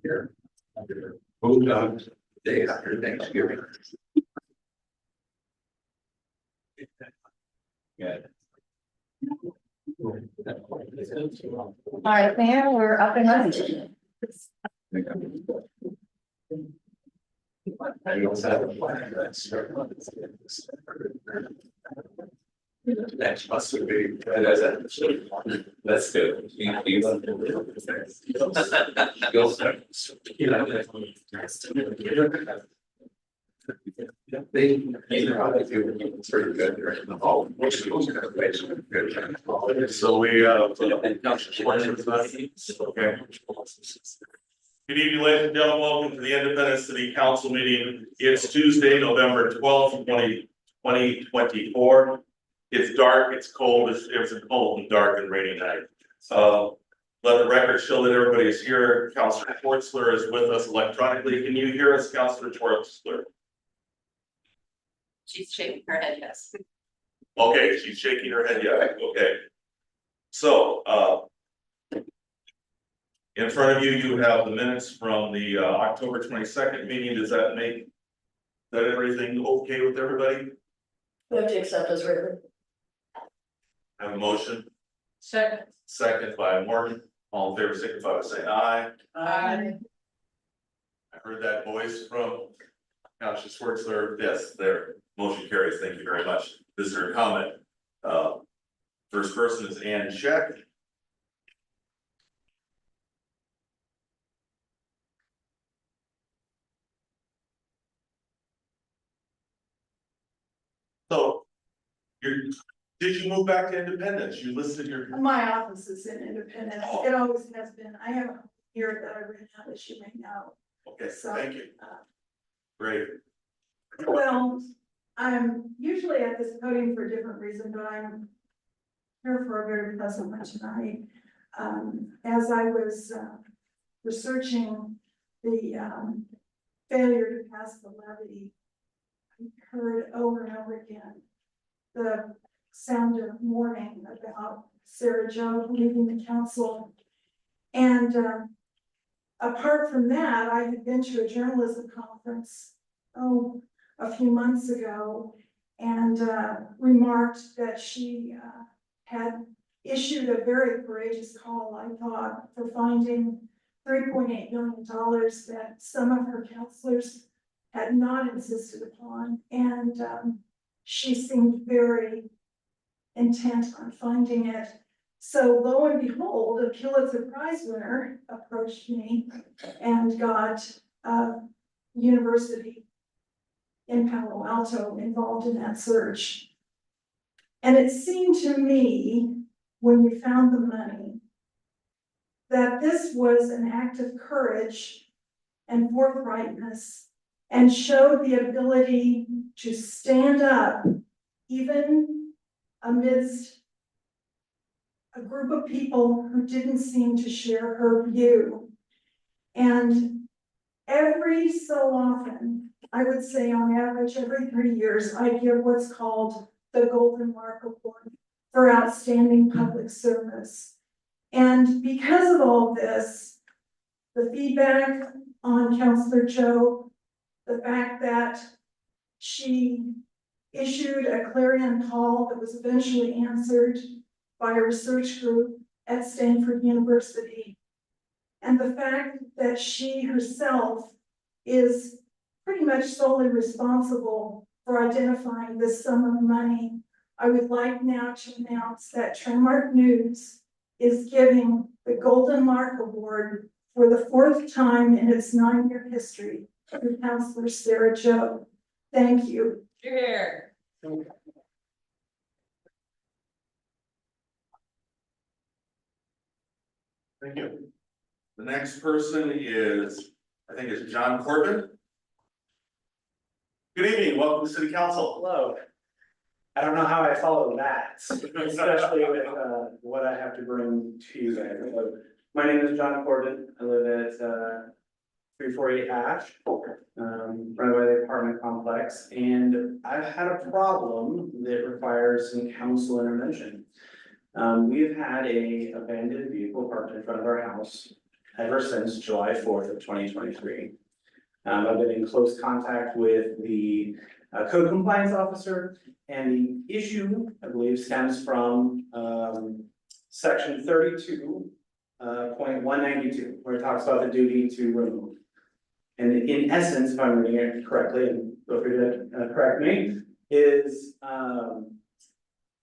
Here. Moved on to the day after Thanksgiving. Yeah. All right, Mayor, we're up and running. That must be. Let's do it. You'll start. They probably do it's pretty good right in the hall. So we okay. Good evening, ladies and gentlemen. Welcome to the Independent City Council meeting. It's Tuesday, November 12th, 2024. It's dark, it's cold, it's a cold and dark and rainy night. Let the record show that everybody is here. Councilor Schwartzler is with us electronically. Can you hear us, Councilor Schwartzler? She's shaking her head, yes. Okay, she's shaking her head, yeah, okay. So, in front of you, you have the minutes from the October 22nd meeting. Does that make that everything okay with everybody? We have to accept as written. Have a motion, Second. second by Morgan. All in favor, signify by saying aye. Aye. I heard that voice from Councilor Schwartzler. Yes, there. Motion carries. Thank you very much. Visitor comment. First person is Ann Scheck. So, did you move back to Independence? You listed your. My office is in Independence. It always has been. I have a here that I ran out, as you may know. Okay, So, thank you. Great. Well, I'm usually at this podium for a different reason, but I'm here for a very pleasant one tonight. As I was researching the failure to pass the levy, I heard over and over again the sound of mourning about Sarah Jo leaving the council. And apart from that, I had been to a journalism conference, a few months ago, and remarked that she had issued a very courageous call, I thought, for finding $3.8 million that some of her counselors had not insisted upon. And she seemed very intent on finding it. So lo and behold, a Pulitzer Prize winner approached me and got a university in Palo Alto involved in that search. And it seemed to me, when we found the money, that this was an act of courage and forthrightness, and showed the ability to stand up even amidst a group of people who didn't seem to share her view. And every so often, I would say on average every 3 years, I give what's called the Golden Mark Award for outstanding public service. And because of all this, the feedback on Councilor Jo, the fact that she issued a clarion call that was eventually answered by a research group at Stanford University, and the fact that she herself is pretty much solely responsible for identifying this sum of money, I would like now to announce that Trendmark News is giving the Golden Mark Award for the 4th time in its 9-year history to Councilor Sarah Jo. Thank you. Here. Thank you. The next person is, I think it's John Corbin. Good evening, welcome to City Council. Hello. I don't know how I follow that, especially with what I have to bring to you guys. So, my name is John Corbin. I live at 348 Ash, right by the apartment complex, and I've had a problem that requires some council intervention. We've had a abandoned vehicle parked in front of our house ever since July 4th of 2023. I've been in close contact with the code compliance officer, and the issue, I believe, stems from section 32.192, where it talks about the duty to remove. And in essence, if I'm reading it correctly, and feel free to correct me, is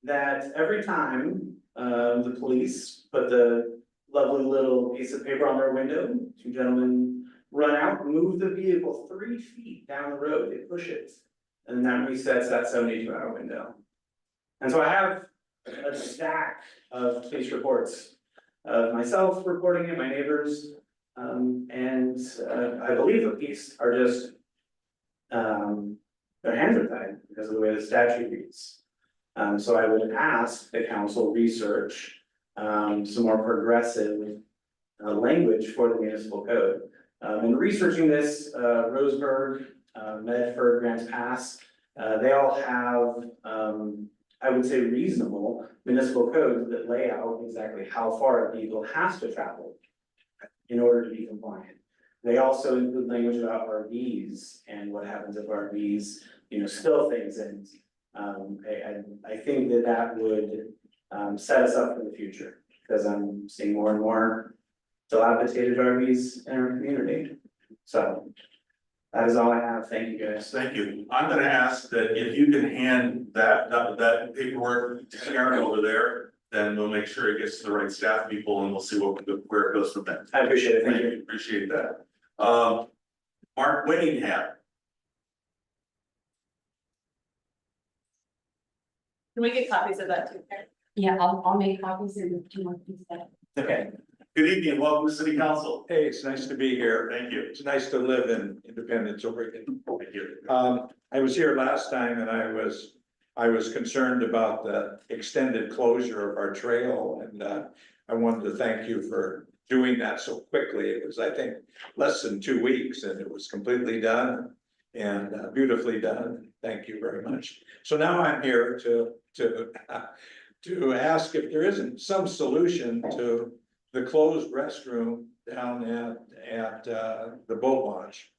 that every time the police put the lovely little piece of paper on their window, two gentlemen run out, move the vehicle 3 feet down the road, they push it, and that resets that 72-hour window. And so I have a stack of police reports of myself reporting it, my neighbors, and I believe the police are just their hands are tied because of the way the statute reads. So I would ask the council research some more progressive language for the municipal code. In researching this, Roseburg, Medford, Grants Pass, they all have, I would say, reasonable municipal codes that lay out exactly how far a vehicle has to travel in order to be compliant. They also include language about RVs and what happens if RVs, spill things, and I think that would set us up for the future, because I'm seeing more and more dilapidated RVs in our community. So that is all I have. Thank you, guys. Thank you. I'm gonna ask that if you can hand that paperwork to Sharon over there, then we'll make sure it gets to the right staff people and we'll see where it goes from there. I appreciate it. Thank you. Appreciate that. Mark Winningham. Can we get copies of that too? Yeah, I'll make copies and do one piece of that. Okay. Good evening. Welcome to City Council. Hey, it's nice to be here. Thank you. It's nice to live in Independence, Oregon. Thank you. I was here last time and I was concerned about the extended closure of our trail, and I wanted to thank you for doing that so quickly. It was, I think, less than 2 weeks and it was completely done and beautifully done. Thank you very much. So now I'm here to ask if there isn't some solution to the closed restroom down at the boat launch.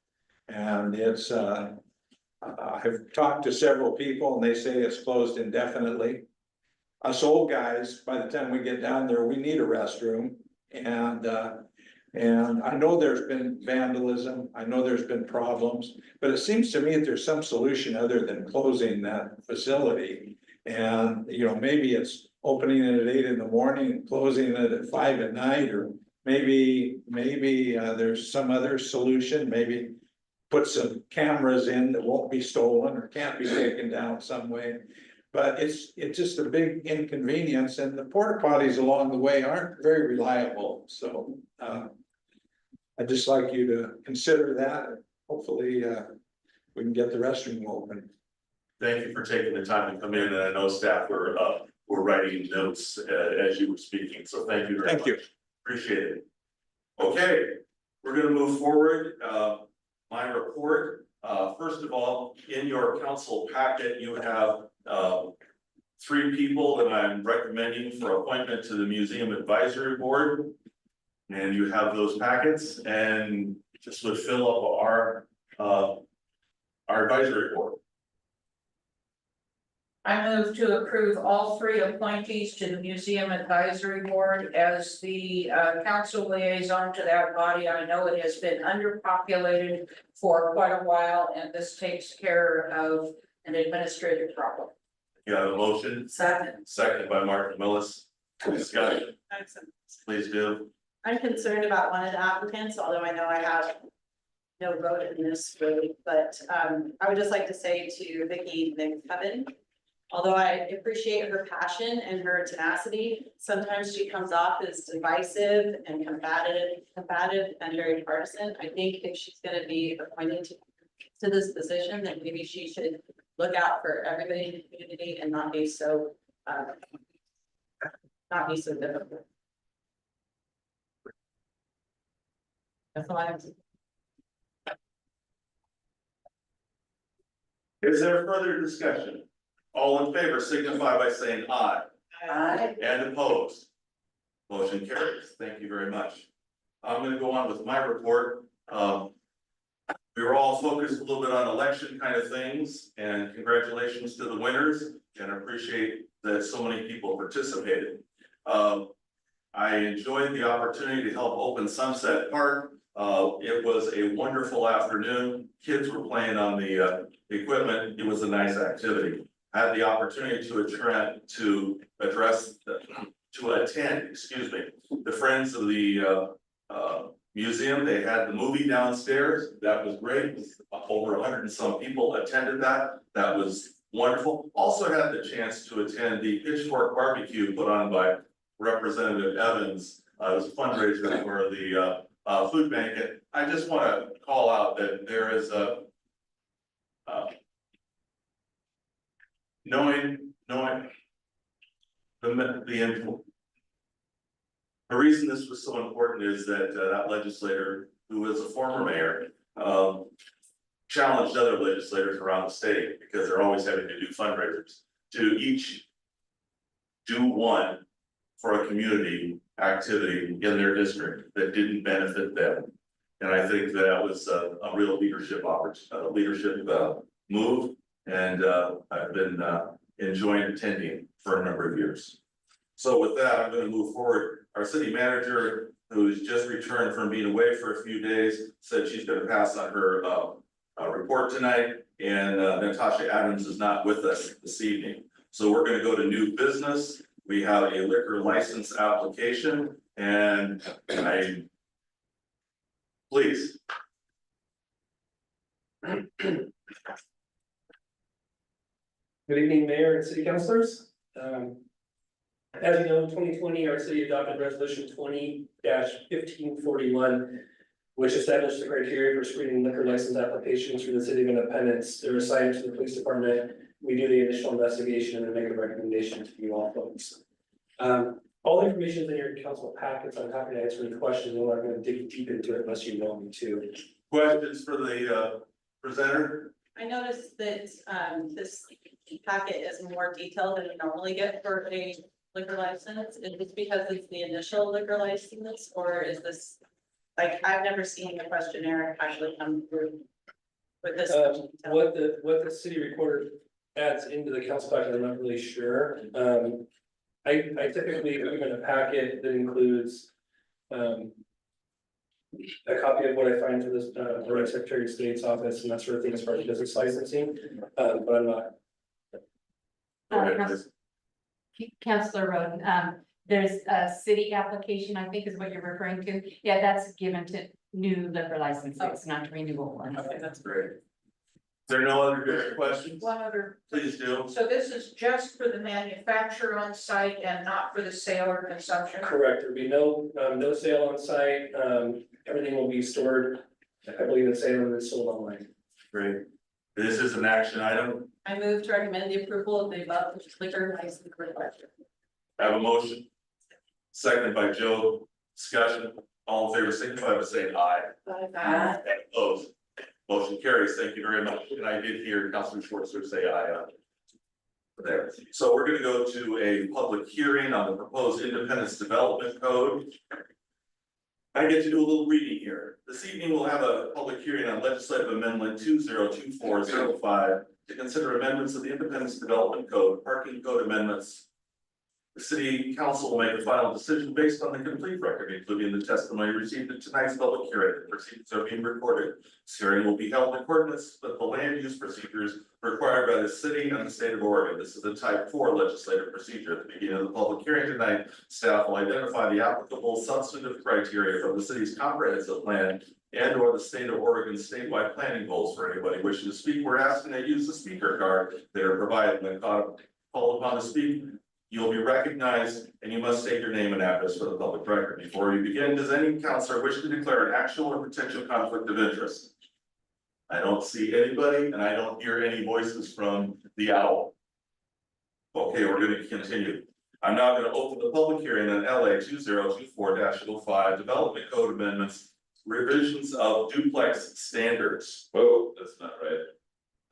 And it's I've talked to several people and they say it's closed indefinitely. Us old guys, by the time we get down there, we need a restroom. And I know there's been vandalism, I know there's been problems, but it seems to me that there's some solution other than closing that facility. And, maybe it's opening it at 8 in the morning and closing it at 5 at night, or maybe there's some other solution, maybe put some cameras in that won't be stolen or can't be taken down some way. But it's just a big inconvenience, and the porta potties along the way aren't very reliable. So I'd just like you to consider that. Hopefully we can get the restroom open. Thank you for taking the time to come in, and I know staff were writing notes as you were speaking, so thank you very much. Thank you. Appreciate it. Okay, we're gonna move forward. My report, first of all, in your council packet, you have 3 people that I'm recommending for appointment to the Museum Advisory Board. And you have those packets, and just would fill up our advisory board. I move to approve all 3 appointees to the Museum Advisory Board as the council liaison to that body. I know it has been underpopulated for quite a while, and this takes care of an administrative problem. You have a motion, second by Martin Millis. Discussion, please do. I'm concerned about one of the applicants, although I know I have no vote in this really, but I would just like to say to Vicki McCubbin, although I appreciate her passion and her tenacity, sometimes she comes off as divisive and combative and very partisan. I think if she's gonna be appointed to this position, then maybe she should look out for everybody in the community and not be so difficult. That's all I have to say. Is there further discussion? All in favor signify by saying aye. Aye. And opposed? Motion carries. Thank you very much. I'm gonna go on with my report. We were all focused a little bit on election kind of things, and congratulations to the winners, and I appreciate that so many people participated. I enjoyed the opportunity to help open Sunset Park. It was a wonderful afternoon. Kids were playing on the equipment. It was a nice activity. I had the opportunity to attend, excuse me, the Friends of the museum. They had the movie downstairs. That was great. Over 100 and some people attended that. That was wonderful. Also had the chance to attend the Pitchfork Barbecue put on by Representative Evans. It was a fundraiser for the food bank. And I just want to call out that there is a knowing the reason this was so important is that that legislator, who was a former mayor, challenged other legislators around the state, because they're always having to do fundraisers, to each do one for a community activity in their district that didn't benefit them. And I think that was a real leadership move, and I've been enjoying attending for a number of years. So with that, I'm going to move forward. Our city manager, who's just returned from being away for a few days, said she's going to pass on her report tonight, and Natasha Adams is not with us this evening. So we're going to go to new business. We have a liquor license application, and please. Good evening, Mayor and City Councilors. As you know, 2020, our city adopted Resolution 20-1541, which established the criteria for screening liquor license applications for the City of Independence. They're assigned to the police department. We do the initial investigation and then make a recommendation to you all folks. All the information is in your council packets. I'm happy to answer any questions. I'm not going to dig deep into it unless you want me to. Questions for the presenter? I noticed that this packet is more detailed than we normally get for a liquor license. Is this because it's the initial liquor license, or is this, like, I've never seen the questionnaire actually come through with this much detail. What the city recorder adds into the council packet, I'm not really sure. I typically give in a packet that includes a copy of what I find through this, the Secretary of State's office and that sort of thing as far as business licensing, but I'm not. Go ahead, please. Councilor Roden, there's a city application, I think is what you're referring to. Yeah, that's given to new liquor licenses, not renewal ones. Okay, that's great. Is there no other questions? One other, Please do. so this is just for the manufacturer on site and not for the sale or consumption? Correct, there'll be no sale on site, everything will be stored, I believe it's sale and sold online. Great. This is an action item. I move to recommend the approval of the above liquor license request. I have a motion. Seconded by Joe. Discussion. All in favor, signify by saying aye. Aye. And opposed. Motion carries. Thank you very much. And I did hear Councilor Schwartzer say aye. There. So we're going to go to a public hearing on the proposed Independence Development Code. I get to do a little reading here. This evening we'll have a public hearing on legislative amendment 202405 to consider amendments of the Independence Development Code, parking code amendments. The city council will make a final decision based on the complete record, including the testimony received at tonight's public hearing. The proceedings are being recorded. This hearing will be held in accordance with the land use procedures required by the city and the state of Oregon. This is a type 4 legislative procedure. At the beginning of the public hearing tonight, staff will identify the applicable substantive criteria from the city's comprehensive plan and or the state of Oregon statewide planning goals. For anybody wishing to speak, we're asking to use the speaker card that are provided when called upon to speak. You'll be recognized and you must state your name and address for the public record. Before we begin, does any councilor wish to declare an actual or potential conflict of interest? I don't see anybody and I don't hear any voices from the owl. Okay, we're going to continue. I'm now going to open the public hearing on LA 2024-05 Development Code Amendments, revisions of duplex standards. Whoa, that's not right.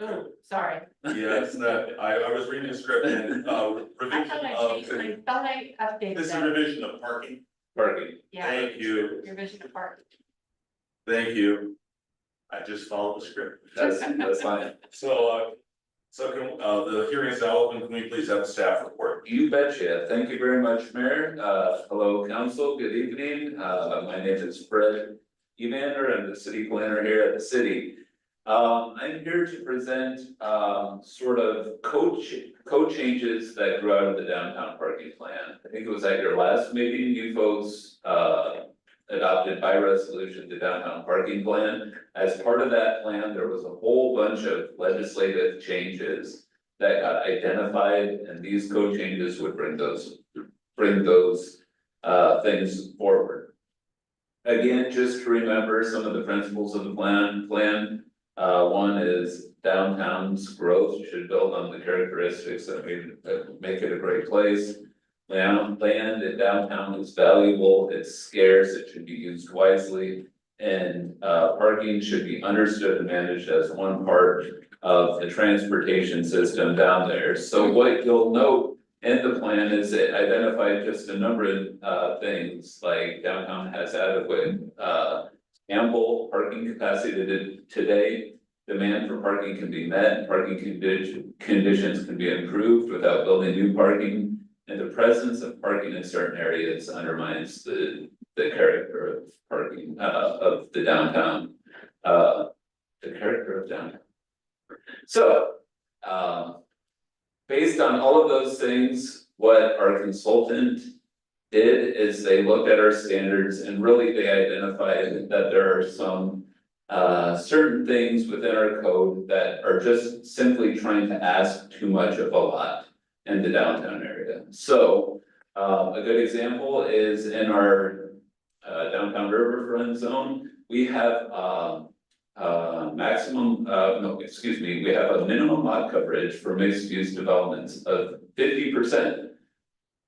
Oh, sorry. Yeah, it's not, I was reading a script and, I revision thought I of, changed, I thought I updated this is that. revision of parking. Parking. Yeah, Thank you, your vision of park. thank you. I just followed the script. That's fine. So, the hearing is now open, can we please have a staff report? You betcha. Thank you very much, Mayor. Hello, council. Good evening. My name is Fred Evander. I'm the city planner here at the city. I'm here to present, sort of code changes that grew out of the downtown parking plan. I think it was at your last meeting, you folks, adopted by resolution the downtown parking plan. As part of that plan, there was a whole bunch of legislative changes that got identified, and these code changes would bring those things forward. Again, just to remember some of the principles of the plan, one is downtown's growth should build on the characteristics that make it a great place. Land in downtown is valuable, it's scarce, it should be used wisely. And parking should be understood and managed as one part of the transportation system down there. So what you'll note in the plan is it identified just a number of things, like downtown has adequate ample parking capacity today. Demand for parking can be met, parking conditions can be improved without building new parking. And the presence of parking in certain areas undermines the character of parking, of the downtown. The character of downtown. So, based on all of those things, what our consultant did is they looked at our standards and really they identified that there are some certain things within our code that are just simply trying to ask too much of a lot in the downtown area. So, a good example is in our downtown riverfront zone, we have we have a minimum lot coverage for mixed use developments of 50%.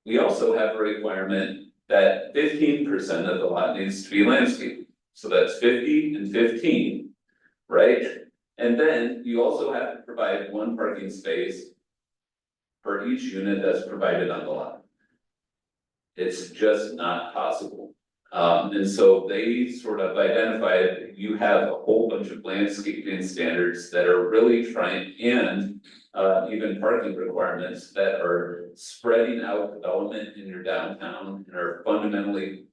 We also have a requirement that 15% of the lot needs to be landscaped. So that's 50 and 15, right? And then you also have to provide one parking space for each unit that's provided on the lot. It's just not possible. And so they sort of identified, you have a whole bunch of landscaping standards that are really trying, and even parking requirements that are spreading out development in your downtown and are fundamentally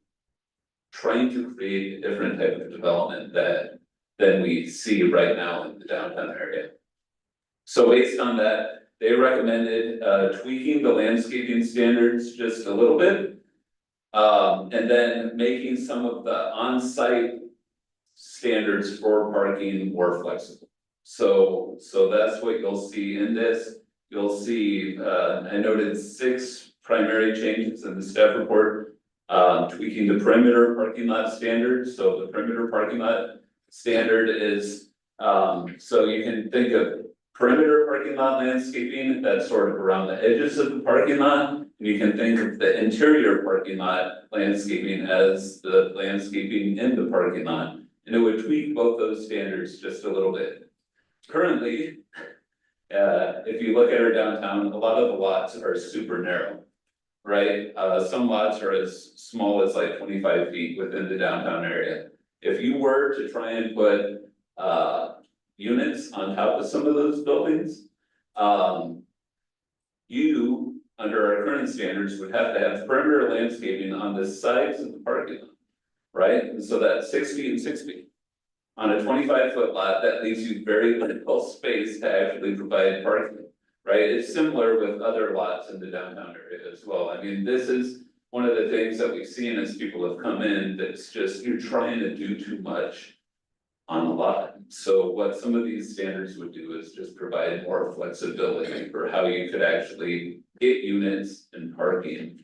trying to create a different type of development than we see right now in the downtown area. So based on that, they recommended tweaking the landscaping standards just a little bit. And then making some of the on-site standards for parking more flexible. So that's what you'll see in this. You'll see, I noted 6 primary changes in the staff report. Tweaking the perimeter parking lot standards. So the perimeter parking lot standard is, so you can think of perimeter parking lot landscaping that's sort of around the edges of the parking lot. And you can think of the interior parking lot landscaping as the landscaping in the parking lot. And it would tweak both those standards just a little bit. Currently, if you look at our downtown, a lot of the lots are super narrow, right? Some lots are as small as like 25 feet within the downtown area. If you were to try and put units on top of some of those buildings, you, under our current standards, would have to have perimeter landscaping on the sides of the parking lot, right? And so that's 6 feet and 6 feet. On a 25-foot lot, that leaves you very little space to actually provide parking, right? It's similar with other lots in the downtown area as well. I mean, this is one of the things that we've seen as people have come in, that's just, you're trying to do too much on a lot. So what some of these standards would do is just provide more flexibility for how you could actually get units and parking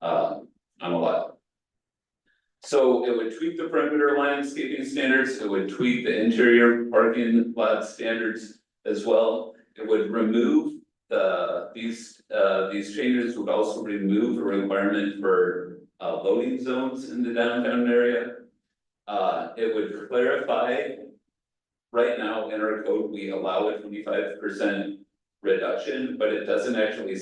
on a lot. So it would tweak the perimeter landscaping standards, it would tweak the interior parking lot standards as well. It would remove these changes would also remove a requirement for loading zones in the downtown area. It would clarify right now in our code, we allow a 25% reduction, but it doesn't actually.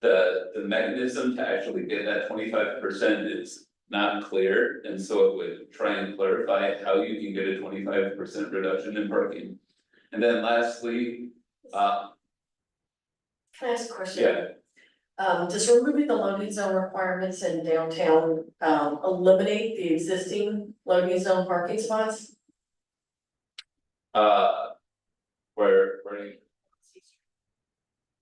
The mechanism to actually get that 25% is not clear, and so it would try and clarify how you can get a 25% reduction in parking. And then lastly, Can I ask a question? yeah, Does removing the loading zone requirements in downtown, eliminate the existing loading zone parking spots? where.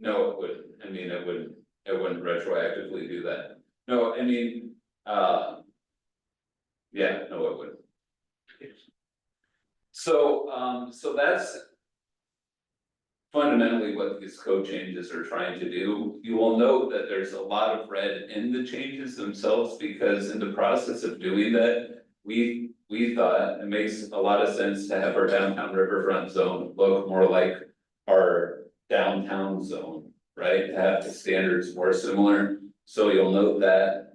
No, it wouldn't, I mean, it wouldn't retroactively do that. No, I mean, yeah, no, it wouldn't. So that's. Fundamentally, what these code changes are trying to do, you will note that there's a lot of red in the changes themselves, because in the process of doing that. We thought it makes a lot of sense to have our downtown riverfront zone look more like our downtown zone, right? To have the standards more similar, so you'll note that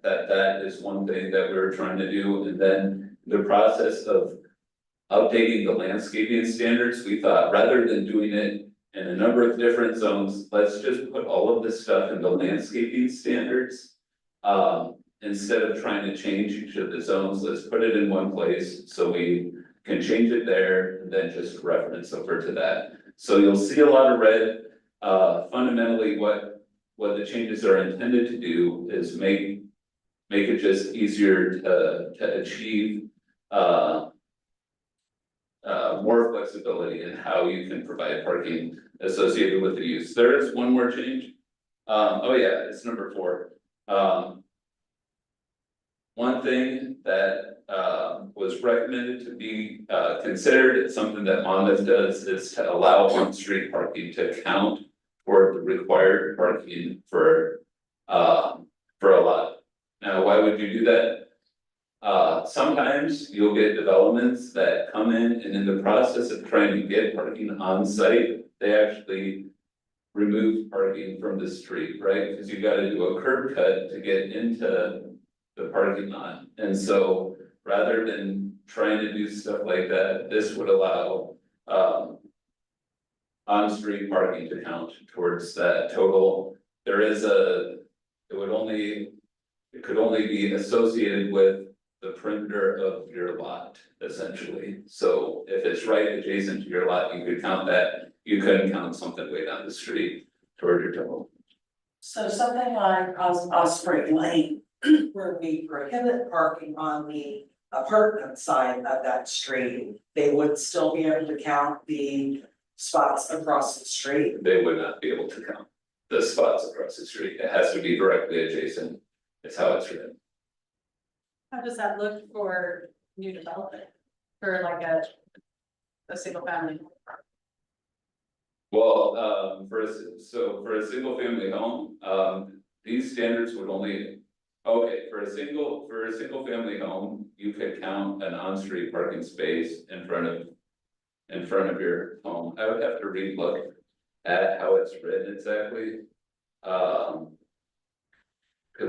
is one thing that we were trying to do, and then the process of. Updating the landscaping standards, we thought rather than doing it in a number of different zones, let's just put all of this stuff into landscaping standards. Instead of trying to change each of the zones, let's put it in one place so we can change it there and then just reference over to that. So you'll see a lot of red. Fundamentally, what the changes are intended to do is make it just easier to achieve more flexibility in how you can provide parking associated with the use. There is one more change. Oh yeah, it's number 4. One thing that was recommended to be considered, it's something that Monmouth does, is to allow on-street parking to count toward the required parking for a lot. Now, why would you do that? Sometimes you'll get developments that come in, and in the process of trying to get parking on site, they actually remove parking from the street, right? Because you gotta do a curb cut to get into the parking lot. And so rather than trying to do stuff like that, this would allow on-street parking to count towards that total. It could only be associated with the perimeter of your lot, essentially. So if it's right adjacent to your lot, you could count that. You couldn't count something way down the street toward your total. So something like Osprey Lane, where we prohibit parking on the apartment side of that street, they would still be able to count the spots across the street. They would not be able to count the spots across the street. It has to be directly adjacent. It's how it's written. How does that look for new development, for like a single family? Well, for a single family home, these standards would only. Okay, for a single family home, you could count an on-street parking space in front of your home. I would have to relook at how it's written exactly. Cause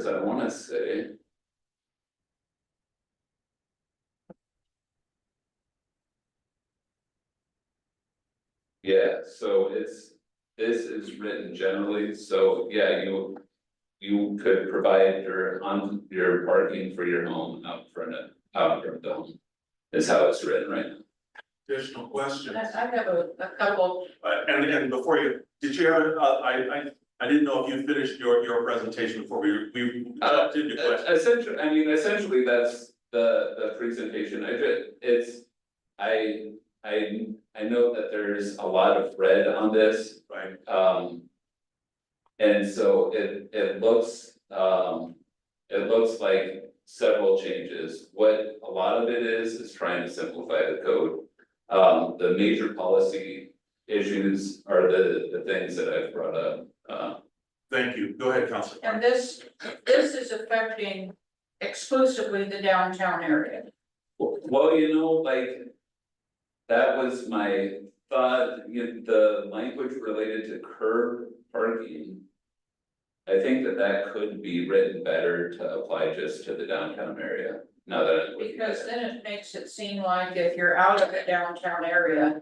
I wanna say. Yeah, so this is written generally, so yeah, you could provide your parking for your home out front of the home. Is how it's written right now. Additional questions? I have a couple. And before you, did you have, I didn't know if you finished your presentation before we jumped into questions. Essentially, that's the presentation. I know that there's a lot of red on this. Right. And so it looks like several changes. What a lot of it is trying to simplify the code. The major policy issues are the things that I've brought up. Thank you. Go ahead, Councilor. And this is affecting exclusively the downtown area. Well, like, that was my thought, the language related to curb parking. I think that could be written better to apply just to the downtown area. now that I'm looking at Because it. then it makes it seem like if you're out of the downtown area.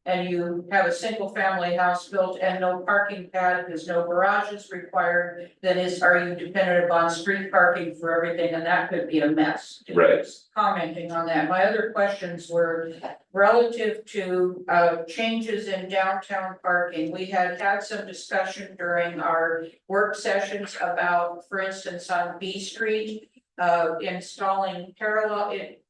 And you have a single family house built and no parking pad, because no garage is required, then are you dependent upon street parking for everything, and that could be a mess. Right. Commenting on that, my other questions were relative to changes in downtown parking. We had some discussion during our work sessions about, for instance, on B Street. Installing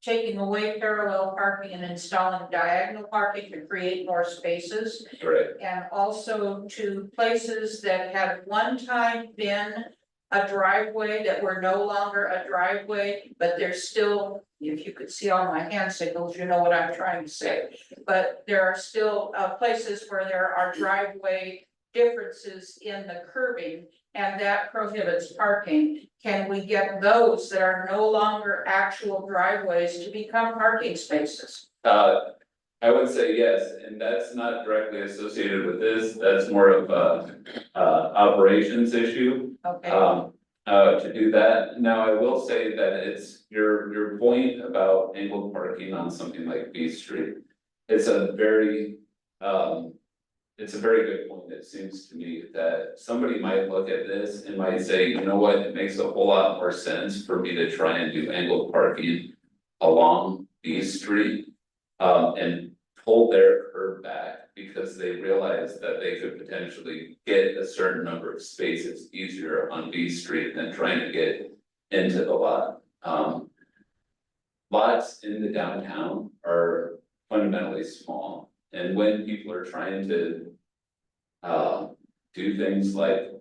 taking away parallel parking and installing diagonal parking to create more spaces. Right, And also to places that had one time been a driveway that were no longer a driveway, but there's still, if you could see all my hand signals, you know what I'm trying to say. But there are still places where there are driveway differences in the curbing, and that prohibits parking. Can we get those that are no longer actual driveways to become parking spaces? I would say yes, and that's not directly associated with this, that's more of a, operations issue. Okay, To do that, now I will say that it's your point about angled parking on something like B Street. It's a very, it's a very good point, it seems to me, that somebody might look at this and might say, you know what, it makes a whole lot more sense for me to try and do angled parking along B Street. And pull their curb back because they realize that they could potentially get a certain number of spaces easier on B Street than trying to get into the lot. Lots in the downtown are fundamentally small, and when people are trying to do things like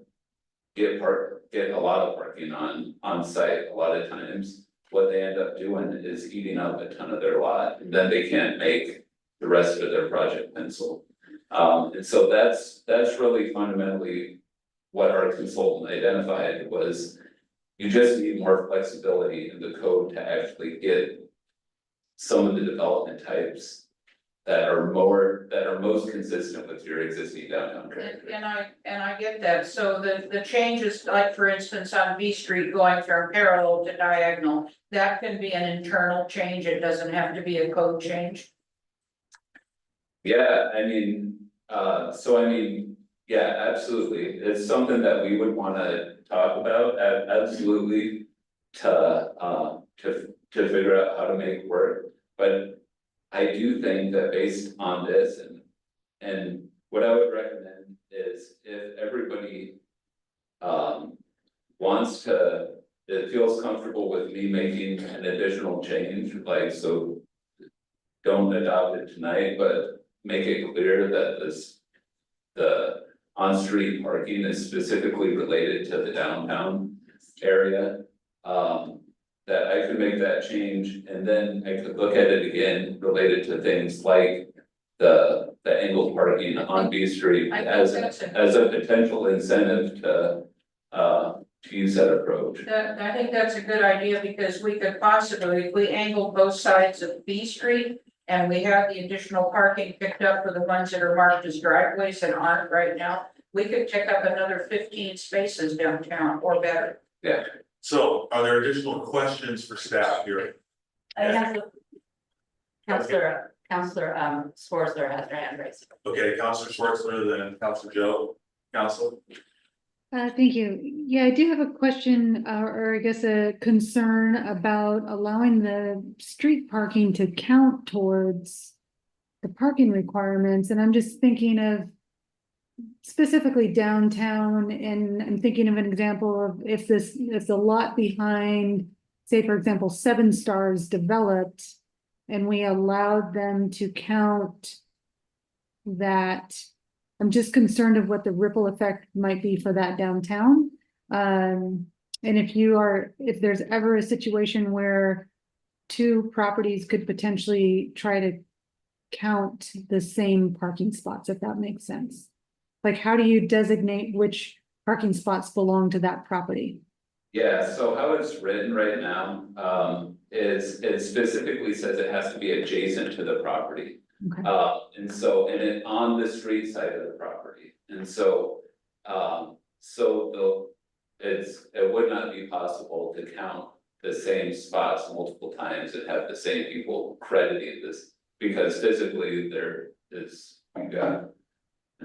get a lot of parking on site, a lot of times what they end up doing is eating up a ton of their lot, and then they can't make the rest of their project pencil. And so that's really fundamentally what our consultant identified was, you just need more flexibility in the code to actually get some of the development types that are most consistent with your existing downtown character. and I get that, so the changes, like for instance, on B Street going from parallel to diagonal. That can be an internal change, it doesn't have to be a code change. Yeah, I mean, yeah, absolutely, it's something that we would wanna talk about, absolutely. To figure out how to make work, but I do think that based on this and what I would recommend is if everybody. Wants to, it feels comfortable with me making an additional change, like, so. Don't adopt it tonight, but make it clear that the on-street parking is specifically related to the downtown area. That I could make that change, and then I could look at it again related to things like the angled parking on B Street I think as that's a potential incentive to use that approach. I think that's a good idea, because we could possibly, if we angle both sides of B Street. And we have the additional parking picked up for the ones that are marked as driveways and aren't right now, we could pick up another 15 spaces downtown or better. Yeah, So are there additional questions for staff here? I have Counselor Swartzler has her hand raised. Okay, Counselor Schwartzler, then Counselor Joe, Counsel. Thank you. Yeah, I do have a question, or I guess a concern about allowing the street parking to count towards the parking requirements, and I'm just thinking of specifically downtown, and I'm thinking of an example of if the lot behind, say, for example, 7 Stars developed, and we allowed them to count that. I'm just concerned of what the ripple effect might be for that downtown. And if there's ever a situation where 2 properties could potentially try to count the same parking spots, if that makes sense. Like, how do you designate which parking spots belong to that property? yeah, so how it's written right now, is it specifically says it has to be adjacent to the property. Okay. And it on the street side of the property, and so, it would not be possible to count the same spots multiple times and have the same people crediting this, because physically there is, you got.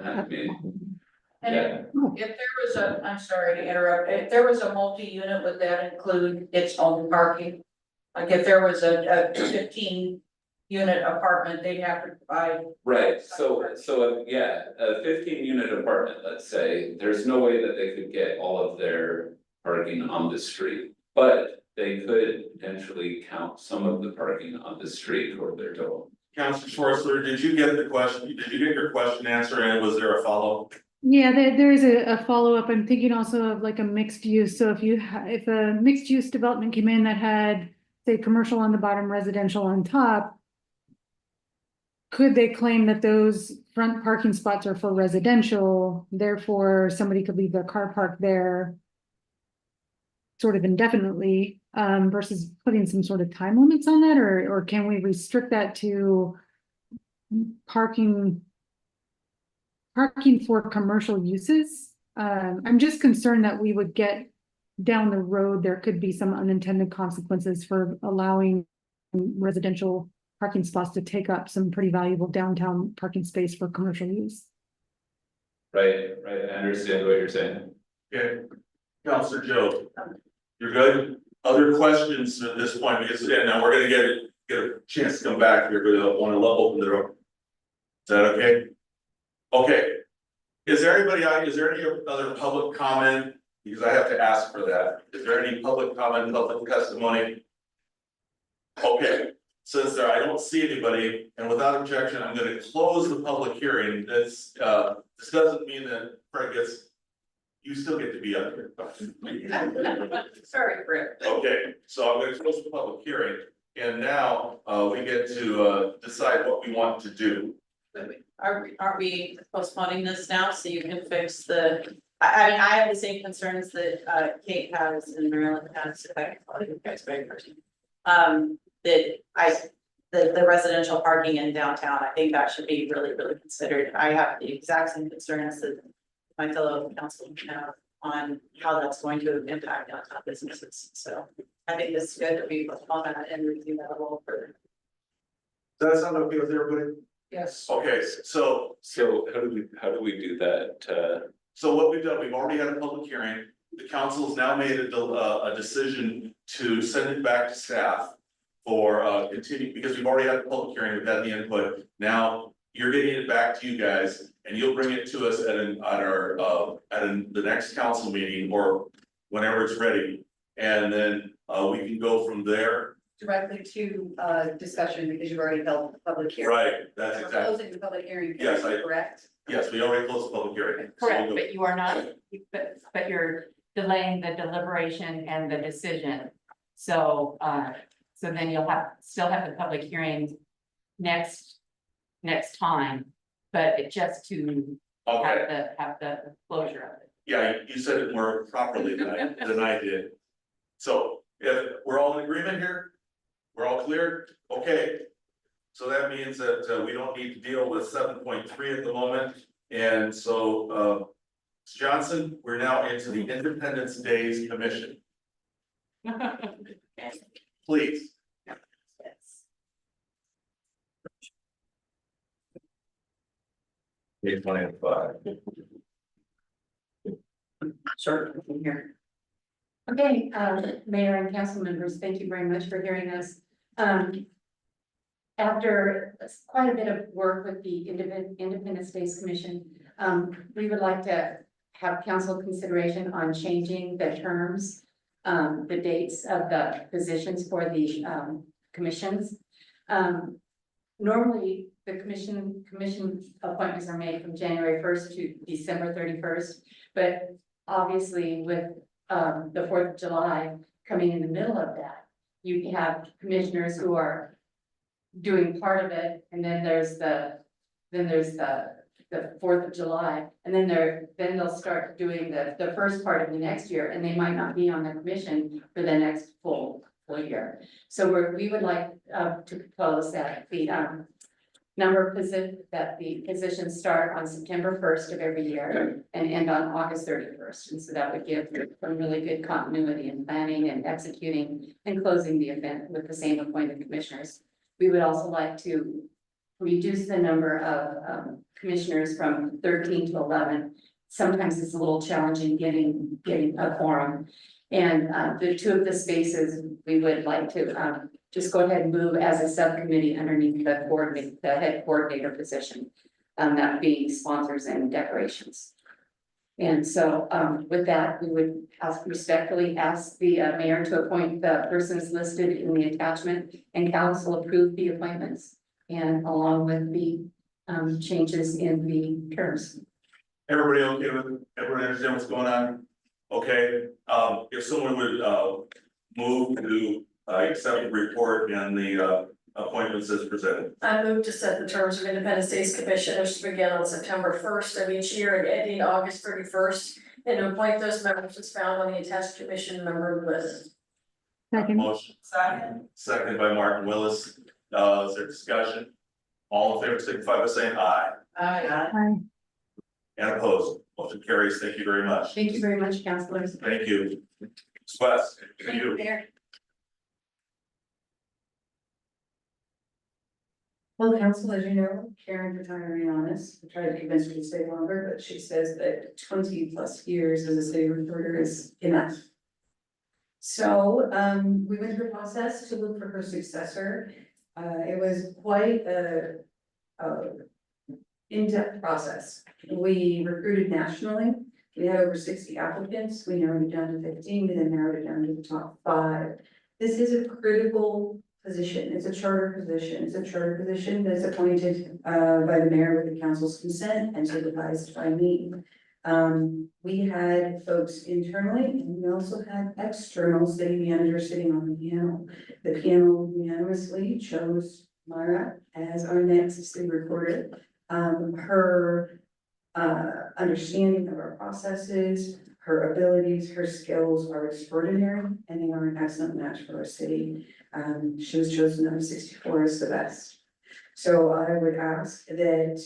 I mean, And yeah, if there was a, I'm sorry to interrupt, if there was a multi-unit, would that include its own parking? Like if there was a 15-unit apartment, they'd have to provide. right, so, yeah, a 15-unit apartment, let's say, there's no way that they could get all of their parking on the street. But they could potentially count some of the parking on the street toward their total. Counselor Schwartzler, did you get the question, did you get your question answered, and was there a follow? Yeah, there is a follow-up. I'm thinking also of like a mixed use. So if a mixed use development came in that had, say, commercial on the bottom, residential on top, could they claim that those front parking spots are for residential, therefore somebody could leave their car parked there sort of indefinitely, versus putting some sort of time limits on that, or can we restrict that to parking for commercial uses? I'm just concerned that we would get down the road, there could be some unintended consequences for allowing residential parking spots to take up some pretty valuable downtown parking space for commercial use. Right, I understand what you're saying. Okay, Counselor Joe, you're good? Other questions at this point, because yeah, now we're gonna get a chance to come back, you're gonna wanna open the door. Is that okay? Okay. Is there any other public comment? Because I have to ask for that. Is there any public comment, public testimony? Okay, since I don't see anybody, and without objection, I'm gonna close the public hearing. This doesn't mean that Fred gets, you still get to be up here. Sorry, Fred. Okay, so I'm gonna close the public hearing, and now, we get to, decide what we want to do. Aren't we postponing this now so you can fix the, I mean, I have the same concerns that Kate has and Marilyn has, if I can call you guys very person. The residential parking in downtown, I think that should be really, really considered. I have the exact same concerns that my fellow councilmen have on how that's going to impact downtown businesses. So I think it's good that we postpone that and review that a little further. Does that sound okay with everybody? Yes. Okay, so How do we do that, So what we've done, we've already had a public hearing, the council's now made a decision to send it back to staff. For continue, because we've already had a public hearing, we've had the input, now you're getting it back to you guys. And you'll bring it to us at the next council meeting or whenever it's ready. And then we can go from there. Directly to discussion because you've already held the public hearing. Right, that's We're exactly, closing the public hearing. Yes, Correct? yes, we already closed the public hearing. So Correct, we'll go- but you are not, but you're delaying the deliberation and the decision. So, so then you'll still have the public hearing next time, but it just to Okay, have the closure of it. yeah, you said it more properly than I did. So if we're all in agreement here, we're all clear, okay. So that means that we don't need to deal with 7.3 at the moment, and so Johnson, we're now into the Independence Days Commission, please. Yes. Page 25. Sure, I'm here. Okay, Mayor and council members, thank you very much for hearing us. After quite a bit of work with the Independence Days Commission, we would like to have council consideration on changing the terms, the dates of the positions for the commissions. Normally, the commission appointments are made from January 1st to December 31st, but obviously with the 4th of July coming in the middle of that, you have commissioners who are doing part of it, and then there's the 4th of July, and then they'll start doing the first part of the next year, and they might not be on the commission for the next full year. So we would like to propose that number of that the positions start on September first of every year and end on August 31st. And so that would give a really good continuity in planning and executing and closing the event with the same appointed commissioners. We would also like to reduce the number of commissioners from 13 to 11. Sometimes it's a little challenging getting a quorum. And the two of the spaces, we would like to just go ahead and move as a subcommittee underneath the head coordinator position. That being sponsors and decorations. And so with that, we would respectfully ask the mayor to appoint the persons listed in the attachment and council approve the appointments. And along with the changes in the terms. Everybody okay with, everybody understand what's going on? Okay, if someone would, move to, accept the report and the, appointments as presented. I move to set the terms of Independence Days Commissioners to begin on September first of each year and ending August 31st. And to appoint those members as found on the attached commission member list. Second. Motion, seconded by Martin Willis. Is there discussion? All in favor, signify by saying aye. Aye. And opposed, motion carries. Thank you very much. Thank you very much, councilors. Thank you. Ms. West, to you. Well, council, as you know, Karen retiring on us, I tried to convince her to stay longer, but she says that 20+ years as a city reporter is enough. So, we went through a process to look for her successor. It was quite a in-depth process. We recruited nationally. We had over 60 applicants. We narrowed it down to 15, we then narrowed it down to the top 5. This is a critical position. It's a charter position. It's a charter position that's appointed by the mayor with the council's consent and supervised by me. We had folks internally and we also had external city managers sitting on the panel. The panel unanimously chose Myra as our next city recorder. Her understanding of our processes, her abilities, her skills are extraordinary, and they are an excellent match for our city. She was chosen out of 64 as the best. So I would ask that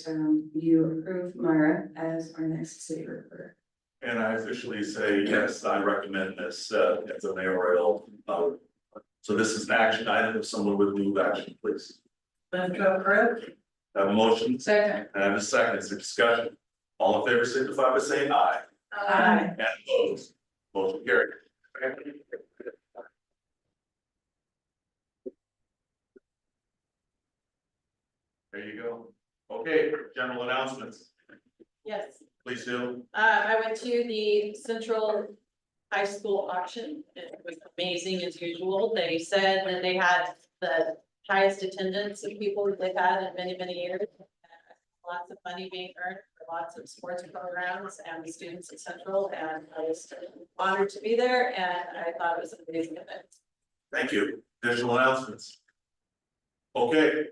you approve Myra as our next city recorder. And I officially say, yes, I recommend this, as a mayoral. So this is an action item. If someone would move action, please. Move to approve. I have a motion. Second. And I have a second. It's a discussion. All in favor, signify by saying aye. Aye. And opposed, motion carried. There you go. Okay, general announcements, Yes, please do. I went to the Central High School auction. It was amazing as usual. They said that they had the highest attendance of people that they've had in many, many years. Lots of money being earned for lots of sports programs and the students at Central, and I was honored to be there, and I thought it was an amazing event. Thank you. Additional announcements. Okay,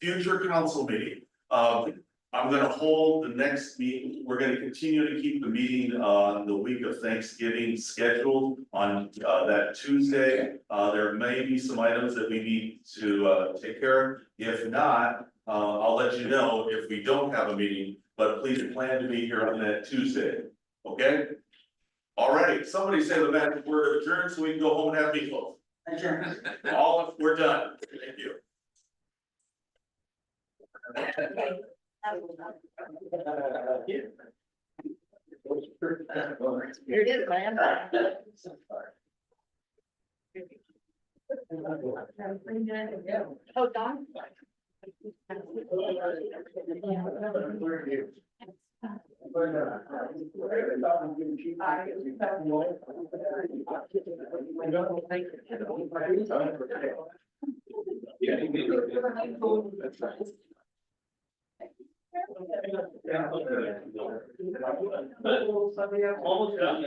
future council meeting. I'm gonna hold the next meeting. We're gonna continue to keep the meeting on the week of Thanksgiving scheduled on that Tuesday. There may be some items that we need to take care of. If not, I'll let you know if we don't have a meeting, but please plan to be here on that Tuesday, okay? All right, somebody say the magic word of adjourn so we can go home and have meatloaf. Adjourn. We're done. Thank you. Here it is, man. Oh, Don? Almost done.